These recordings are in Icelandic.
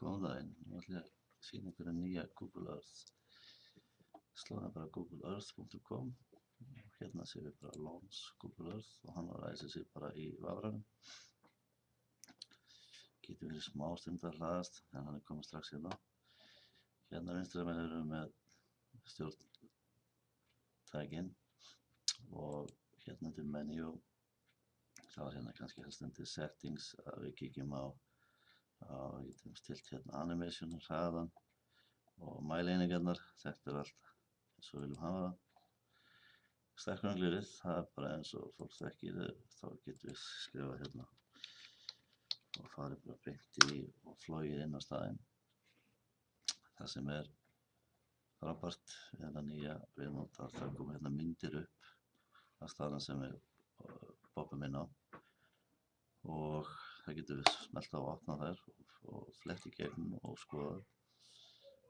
Góðan daginn, nú ætla ég að sýna ykkur nýja Google Earth. Slóðum bara googleearth.com og hérna séum við bara launch Google Earth og hann ræsir sig bara í vafranum. Getur verið smá stund að hlaðast en hann komið strax hérna. Hérna vinstra megin erum við með stjórntækin og hérna undir menu þá er hérna kannski helst undir settings að við kíkjum á við getum stilt hérna animation, hraðan og mæleiningarnar, þetta er allt eins og við viljum hafa það. Stækkunarglyrið, það er bara eins og fólk þekkir, þá getum við skrifað hérna og farið bara beint í og flogið inn á staðinn. Það sem er frábært við þetta nýja viðmót að það koma hérna myndir upp á staðinn sem við poppum inn á og það getur við smellt á að opna þær og flett í gegnum og skoða.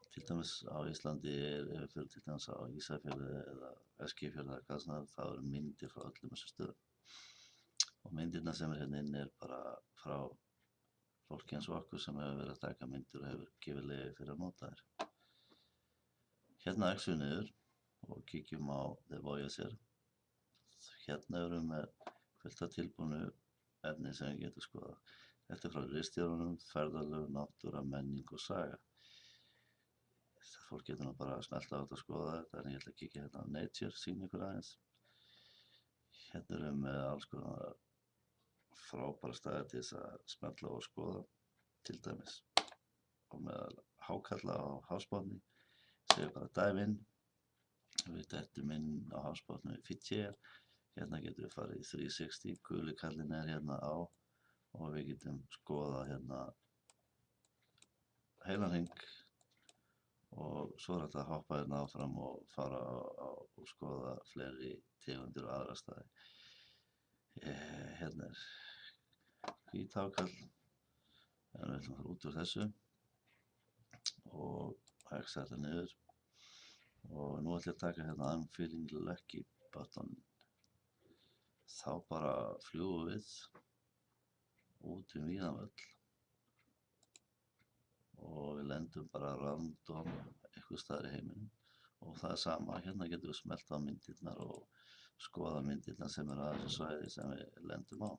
Til dæmis á Íslandi ef við fyrir til dæmis á Ísafirði eða Eskifjörði eða hvað svona þá eru myndir frá öllum þessum stöðum. Og myndirnar sem er hérna inni er bara frá fólki eins og okkur sem hefur verið að taka myndir og hefur gefið leyfi fyrir að nota þær. Hérna exum við niður og kíkjum á The Voyager. Hérna erum við með fullt af tilbúnu efni sem við getum skoðað. Þetta er frá ritstjórunum, ferðalög, náttúra, menning og saga. Fólk getur nú bara að smelta á þetta og skoða þetta en ég ætla að kíkja hérna á Nature, sýna ykkur aðeins. Hérna erum við með alls konar frábæra staði til þess að smelta á og skoða, til dæmis. Og með hákarla á hafsbotni, séum við bara dive in. Við dettum inn á hafsbotni við Fiji. Hérna getum við farið í 360, guli kallinn er hérna á og við getum skoðað hérna heilan hring og svo er þetta að hoppa hérna áfram og fara og skoða fleiri tegundir og aðra staði. Hérna er hvíthákarl, en við ætlum að fara út úr þessu og hexa þetta niður og nú ætlum ég að taka hérna I'm feeling lucky button. Þá bara fljúgum við út víðan völl og við lendum bara random einhvers staðar í heiminum og það er sama, hérna getum við smellt á myndirnar og skoða myndirnar sem eru að þessu svæði sem við lendum á.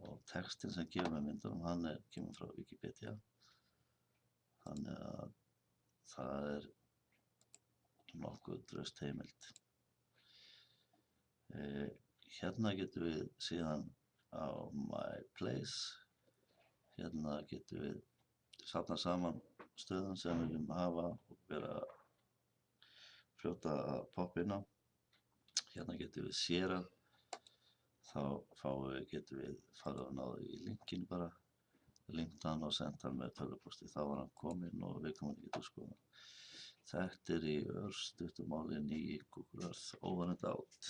Og textin sem kemur með myndunum, hann kemur frá Wikipedia, þannig að það er nokkuð traust heimild. Hérna getum við síðan á My Place, hérna getum við safnað saman stöðum sem við viljum hafa og vera fljóta að poppa inn á. Hérna getum við sérað, þá getum við farið og náðu í linkinu bara, linkt hann og sendt hann með tölvupósti, þá var hann kominn og við komum ekki til að skoða. Þetta er í örstuttu máli nýji Google Earth, over and out.